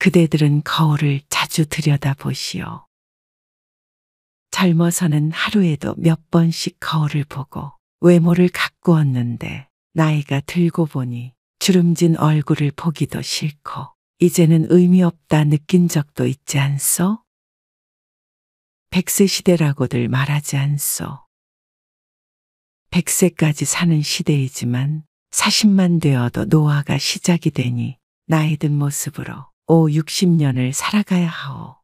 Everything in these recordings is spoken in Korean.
그대들은 거울을 자주 들여다보시오. 젊어서는 하루에도 몇 번씩 거울을 보고 외모를 가꾸었는데 나이가 들고 보니 주름진 얼굴을 보기도 싫고 이제는 의미 없다 느낀 적도 있지 않소? 100세 시대라고들 말하지 않소. 100세까지 사는 시대이지만 40만 되어도 노화가 시작이 되니 나이 든 모습으로 60년을 살아가야 하오.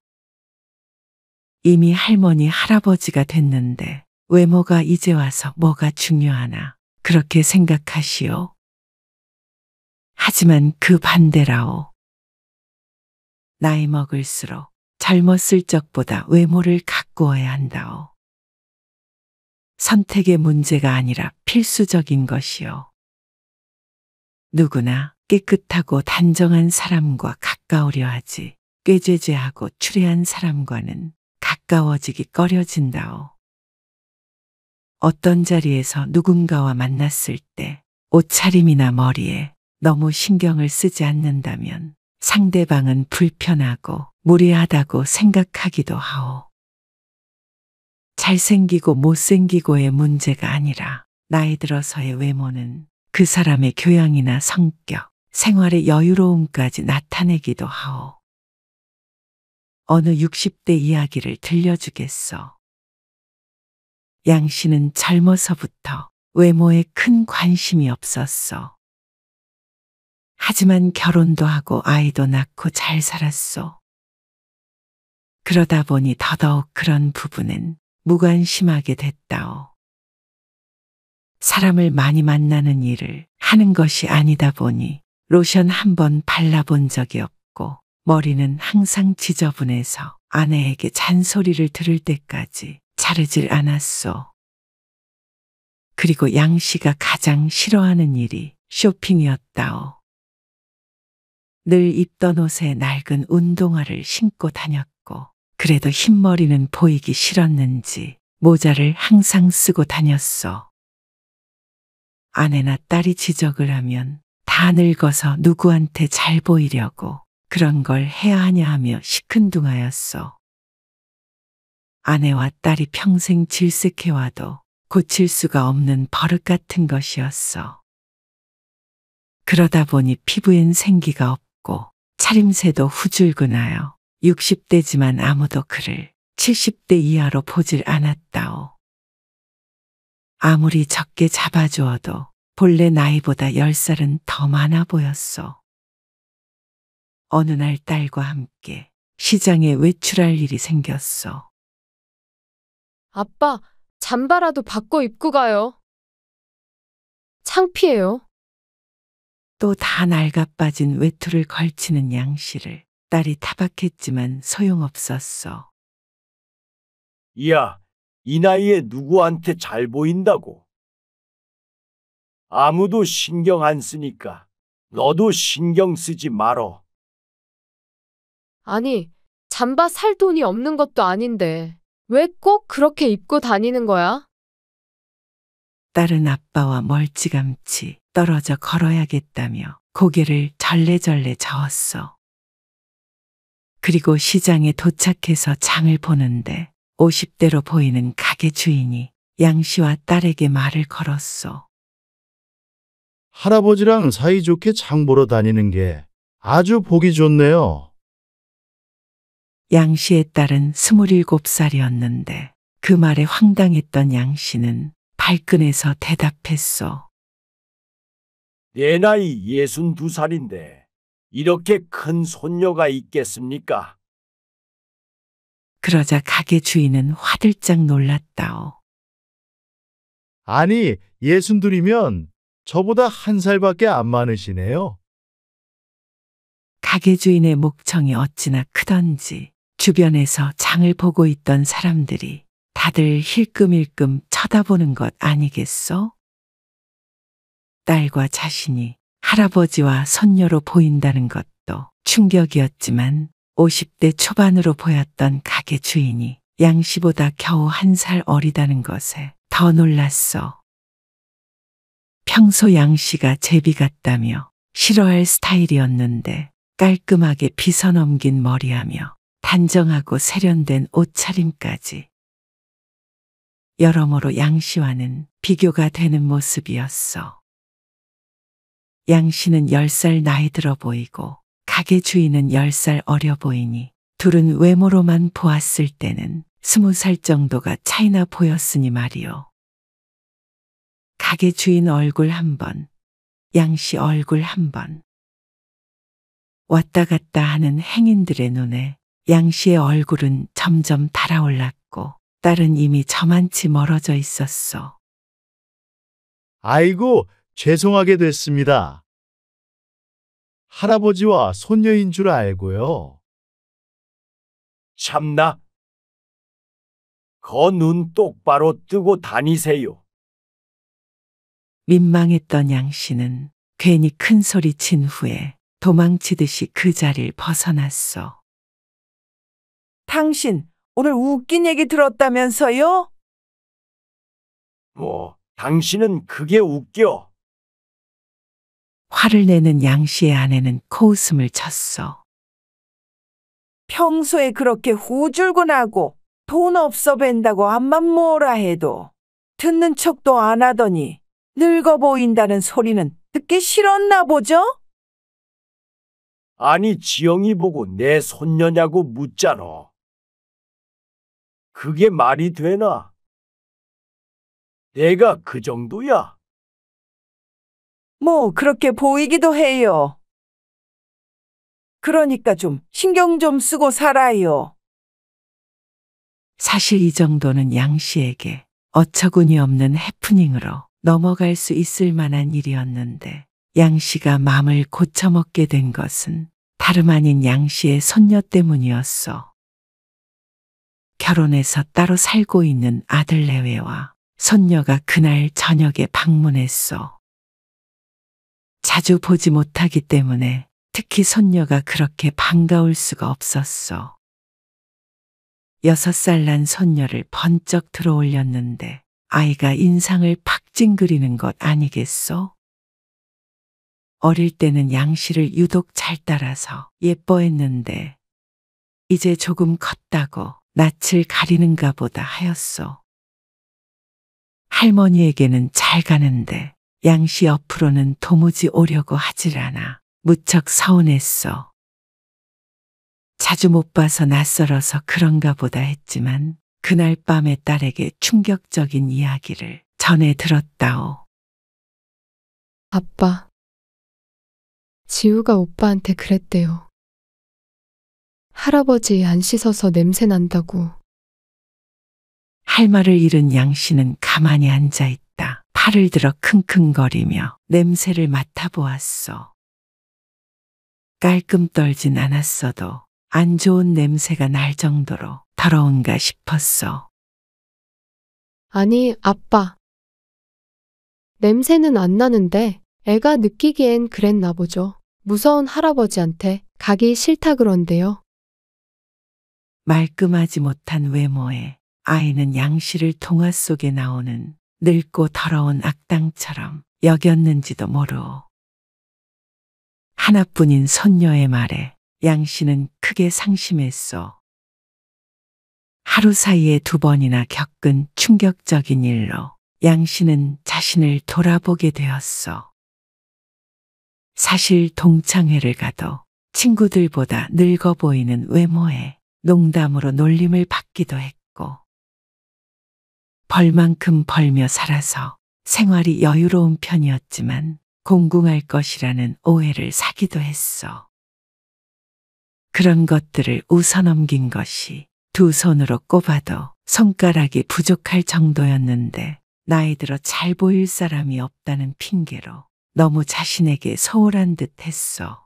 이미 할머니 할아버지가 됐는데 외모가 이제 와서 뭐가 중요하나 그렇게 생각하시오. 하지만 그 반대라오. 나이 먹을수록 젊었을 적보다 외모를 가꾸어야 한다오. 선택의 문제가 아니라 필수적인 것이오. 누구나 깨끗하고 단정한 사람과 가까우려 하지 꾀죄죄하고 추레한 사람과는 가까워지기 꺼려진다오. 어떤 자리에서 누군가와 만났을 때 옷차림이나 머리에 너무 신경을 쓰지 않는다면 상대방은 불편하고 무례하다고 생각하기도 하오. 잘생기고 못생기고의 문제가 아니라 나이 들어서의 외모는 그 사람의 교양이나 성격, 생활의 여유로움까지 나타내기도 하오. 어느 60대 이야기를 들려주겠소. 양 씨는 젊어서부터 외모에 큰 관심이 없었어. 하지만 결혼도 하고 아이도 낳고 잘 살았소. 그러다 보니 더더욱 그런 부분은 무관심하게 됐다오. 사람을 많이 만나는 일을 하는 것이 아니다 보니 로션 한 번 발라본 적이 없고 머리는 항상 지저분해서 아내에게 잔소리를 들을 때까지 자르질 않았소. 그리고 양 씨가 가장 싫어하는 일이 쇼핑이었다오. 늘 입던 옷에 낡은 운동화를 신고 다녔고 그래도 흰머리는 보이기 싫었는지 모자를 항상 쓰고 다녔어. 아내나 딸이 지적을 하면 다 늙어서 누구한테 잘 보이려고 그런 걸 해야 하냐 하며 시큰둥하였어. 아내와 딸이 평생 질색해와도 고칠 수가 없는 버릇 같은 것이었어. 그러다 보니 피부엔 생기가 없고 차림새도 후줄근하여 60대지만 아무도 그를 70대 이하로 보질 않았다오. 아무리 적게 잡아주어도 본래 나이보다 10살은 더 많아 보였어. 어느 날 딸과 함께 시장에 외출할 일이 생겼어. 아빠, 잠바라도 바꿔 입고 가요. 창피해요. 또 다 낡아빠진 외투를 걸치는 양 씨를 딸이 타박했지만 소용없었어. 야, 이 나이에 누구한테 잘 보인다고? 아무도 신경 안 쓰니까 너도 신경 쓰지 말어. 아니, 잠바 살 돈이 없는 것도 아닌데 왜 꼭 그렇게 입고 다니는 거야? 딸은 아빠와 멀찌감치 떨어져 걸어야겠다며 고개를 절레절레 저었어. 그리고 시장에 도착해서 장을 보는데 50대로 보이는 가게 주인이 양 씨와 딸에게 말을 걸었어. 할아버지랑 사이좋게 장 보러 다니는 게 아주 보기 좋네요. 양 씨의 딸은 27살이었는데 그 말에 황당했던 양 씨는 발끈해서 대답했어. 내 나이 62살인데 이렇게 큰 손녀가 있겠습니까? 그러자 가게 주인은 화들짝 놀랐다오. 아니, 62이면 저보다 1살밖에 안 많으시네요. 가게 주인의 목청이 어찌나 크던지 주변에서 장을 보고 있던 사람들이 다들 힐끔힐끔 쳐다보는 것 아니겠소? 딸과 자신이 할아버지와 손녀로 보인다는 것도 충격이었지만 50대 초반으로 보였던 가게 주인이 양 씨보다 겨우 1살 어리다는 것에 더 놀랐어. 평소 양 씨가 제비 같다며 싫어할 스타일이었는데 깔끔하게 빗어넘긴 머리하며 단정하고 세련된 옷차림까지. 여러모로 양 씨와는 비교가 되는 모습이었어. 양 씨는 10살 나이 들어 보이고 가게 주인은 10살 어려 보이니 둘은 외모로만 보았을 때는 20살 정도가 차이나 보였으니 말이요. 가게 주인 얼굴 한 번, 양 씨 얼굴 한 번. 왔다 갔다 하는 행인들의 눈에 양 씨의 얼굴은 점점 달아올랐고 딸은 이미 저만치 멀어져 있었어. 아이고, 죄송하게 됐습니다. 할아버지와 손녀인 줄 알고요. 참나. 거 눈 똑바로 뜨고 다니세요. 민망했던 양 씨는 괜히 큰 소리 친 후에 도망치듯이 그 자리를 벗어났어. 당신 오늘 웃긴 얘기 들었다면서요? 뭐, 당신은 그게 웃겨. 화를 내는 양 씨의 아내는 코웃음을 쳤어. 평소에 그렇게 후줄근하고 돈 없어 뵌다고 암만 뭐라 해도 듣는 척도 안 하더니 늙어 보인다는 소리는 듣기 싫었나 보죠? 아니, 지영이 보고 내 손녀냐고 묻잖아. 그게 말이 되나? 내가 그 정도야? 뭐 그렇게 보이기도 해요. 그러니까 좀 신경 좀 쓰고 살아요. 사실 이 정도는 양 씨에게 어처구니 없는 해프닝으로 넘어갈 수 있을 만한 일이었는데 양 씨가 마음을 고쳐먹게 된 것은 다름 아닌 양 씨의 손녀 때문이었어. 결혼해서 따로 살고 있는 아들 내외와 손녀가 그날 저녁에 방문했어. 자주 보지 못하기 때문에 특히 손녀가 그렇게 반가울 수가 없었어. 6살 난 손녀를 번쩍 들어올렸는데 아이가 인상을 팍 찡그리는 것 아니겠소? 어릴 때는 양 씨를 유독 잘 따라서 예뻐했는데 이제 조금 컸다고 낯을 가리는가 보다 하였소. 할머니에게는 잘 가는데 양 씨 옆으로는 도무지 오려고 하질 않아 무척 서운했어. 자주 못 봐서 낯설어서 그런가 보다 했지만 그날 밤에 딸에게 충격적인 이야기를 전해 들었다오. 아빠, 지우가 오빠한테 그랬대요. 할아버지 안 씻어서 냄새 난다고. 할 말을 잃은 양 씨는 가만히 앉아 있다. 팔을 들어 킁킁거리며 냄새를 맡아보았어. 깔끔 떨진 않았어도 안 좋은 냄새가 날 정도로 더러운가 싶었어. 아니, 아빠. 냄새는 안 나는데 애가 느끼기엔 그랬나 보죠. 무서운 할아버지한테 가기 싫다 그런데요. 말끔하지 못한 외모에 아이는 양 씨를 동화 속에 나오는 늙고 더러운 악당처럼 여겼는지도 모르오. 하나뿐인 손녀의 말에 양 씨는 크게 상심했어. 하루 사이에 2번이나 겪은 충격적인 일로 양 씨는 자신을 돌아보게 되었어. 사실 동창회를 가도 친구들보다 늙어 보이는 외모에 농담으로 놀림을 받기도 했고 벌만큼 벌며 살아서 생활이 여유로운 편이었지만 공궁할 것이라는 오해를 사기도 했어. 그런 것들을 웃어넘긴 것이 2 손으로 꼽아도 손가락이 부족할 정도였는데 나이 들어 잘 보일 사람이 없다는 핑계로 너무 자신에게 소홀한 듯 했어.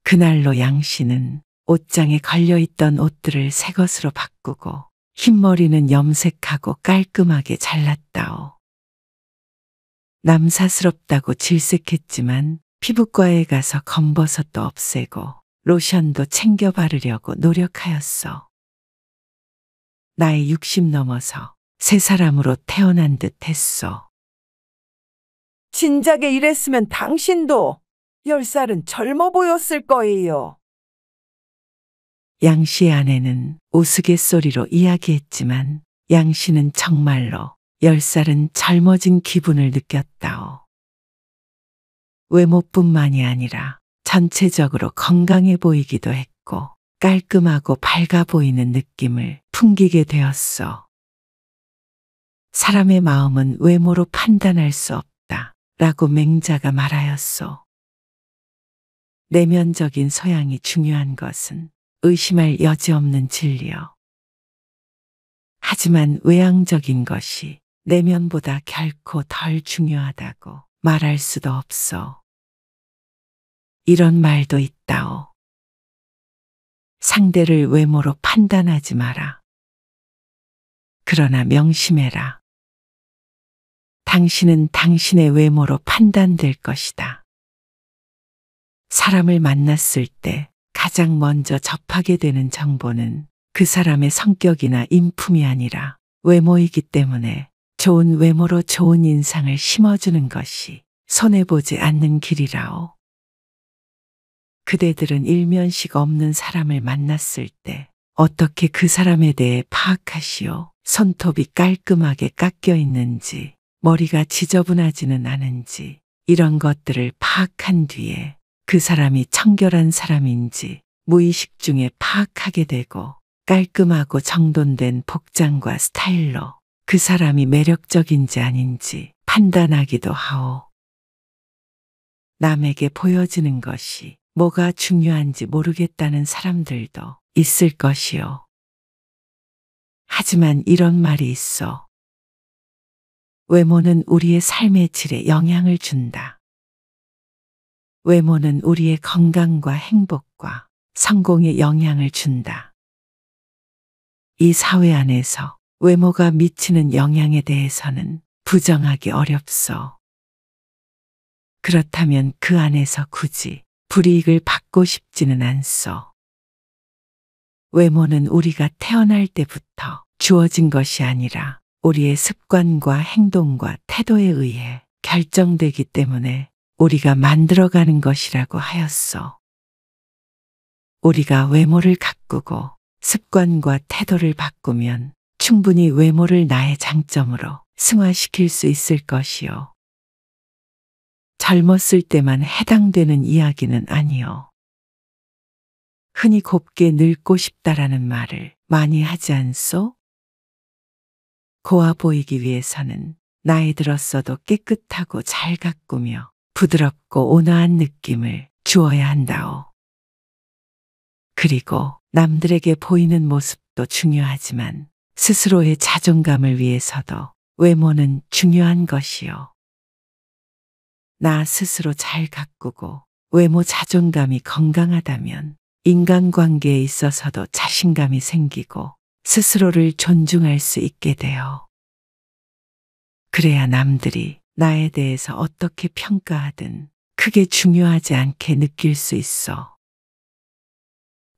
그날로 양 씨는 옷장에 걸려있던 옷들을 새 것으로 바꾸고 흰머리는 염색하고 깔끔하게 잘랐다오. 남사스럽다고 질색했지만 피부과에 가서 검버섯도 없애고 로션도 챙겨 바르려고 노력하였어. 나이 60 넘어서 새 사람으로 태어난 듯 했어. 진작에 이랬으면 당신도 10살은 젊어 보였을 거예요. 양 씨의 아내는 우스갯소리로 이야기했지만 양 씨는 정말로 10살은 젊어진 기분을 느꼈다오. 외모뿐만이 아니라 전체적으로 건강해 보이기도 했고 깔끔하고 밝아 보이는 느낌을 풍기게 되었어. 사람의 마음은 외모로 판단할 수 없다 라고 맹자가 말하였소. 내면적인 소양이 중요한 것은 의심할 여지 없는 진리요. 하지만 외향적인 것이 내면보다 결코 덜 중요하다고 말할 수도 없어. 이런 말도 있다오. 상대를 외모로 판단하지 마라. 그러나 명심해라. 당신은 당신의 외모로 판단될 것이다. 사람을 만났을 때 가장 먼저 접하게 되는 정보는 그 사람의 성격이나 인품이 아니라 외모이기 때문에 좋은 외모로 좋은 인상을 심어주는 것이 손해보지 않는 길이라오. 그대들은 일면식 없는 사람을 만났을 때 어떻게 그 사람에 대해 파악하시오? 손톱이 깔끔하게 깎여 있는지, 머리가 지저분하지는 않은지, 이런 것들을 파악한 뒤에 그 사람이 청결한 사람인지 무의식 중에 파악하게 되고 깔끔하고 정돈된 복장과 스타일로 그 사람이 매력적인지 아닌지 판단하기도 하오. 남에게 보여지는 것이 뭐가 중요한지 모르겠다는 사람들도 있을 것이요. 하지만 이런 말이 있어. 외모는 우리의 삶의 질에 영향을 준다. 외모는 우리의 건강과 행복과 성공에 영향을 준다. 이 사회 안에서 외모가 미치는 영향에 대해서는 부정하기 어렵소. 그렇다면 그 안에서 굳이 불이익을 받고 싶지는 않소. 외모는 우리가 태어날 때부터 주어진 것이 아니라 우리의 습관과 행동과 태도에 의해 결정되기 때문에 우리가 만들어가는 것이라고 하였소. 우리가 외모를 가꾸고 습관과 태도를 바꾸면 충분히 외모를 나의 장점으로 승화시킬 수 있을 것이요. 젊었을 때만 해당되는 이야기는 아니요. 흔히 곱게 늙고 싶다라는 말을 많이 하지 않소? 고와 보이기 위해서는 나이 들었어도 깨끗하고 잘 가꾸며 부드럽고 온화한 느낌을 주어야 한다오. 그리고 남들에게 보이는 모습도 중요하지만 스스로의 자존감을 위해서도 외모는 중요한 것이요. 나 스스로 잘 가꾸고 외모 자존감이 건강하다면 인간관계에 있어서도 자신감이 생기고 스스로를 존중할 수 있게 돼요. 그래야 남들이 나에 대해서 어떻게 평가하든 크게 중요하지 않게 느낄 수 있어.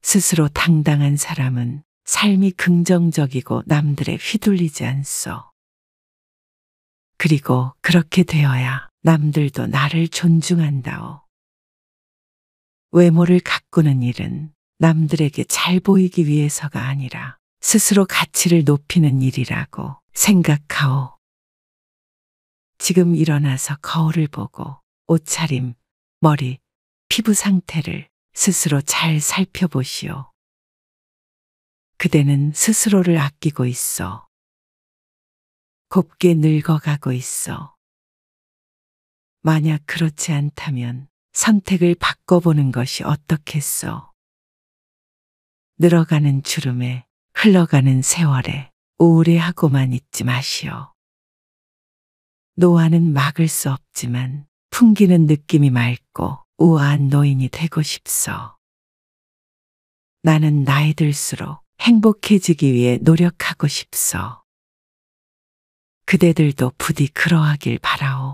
스스로 당당한 사람은 삶이 긍정적이고 남들에 휘둘리지 않소. 그리고 그렇게 되어야 남들도 나를 존중한다오. 외모를 가꾸는 일은 남들에게 잘 보이기 위해서가 아니라 스스로 가치를 높이는 일이라고 생각하오. 지금 일어나서 거울을 보고 옷차림, 머리, 피부 상태를 스스로 잘 살펴보시오. 그대는 스스로를 아끼고 있어. 곱게 늙어가고 있어. 만약 그렇지 않다면 선택을 바꿔보는 것이 어떻겠소? 늘어가는 주름에 흘러가는 세월에 우울해하고만 있지 마시오. 노화는 막을 수 없지만 풍기는 느낌이 맑고 우아한 노인이 되고 싶소. 나는 나이 들수록 행복해지기 위해 노력하고 싶소. 그대들도 부디 그러하길 바라오.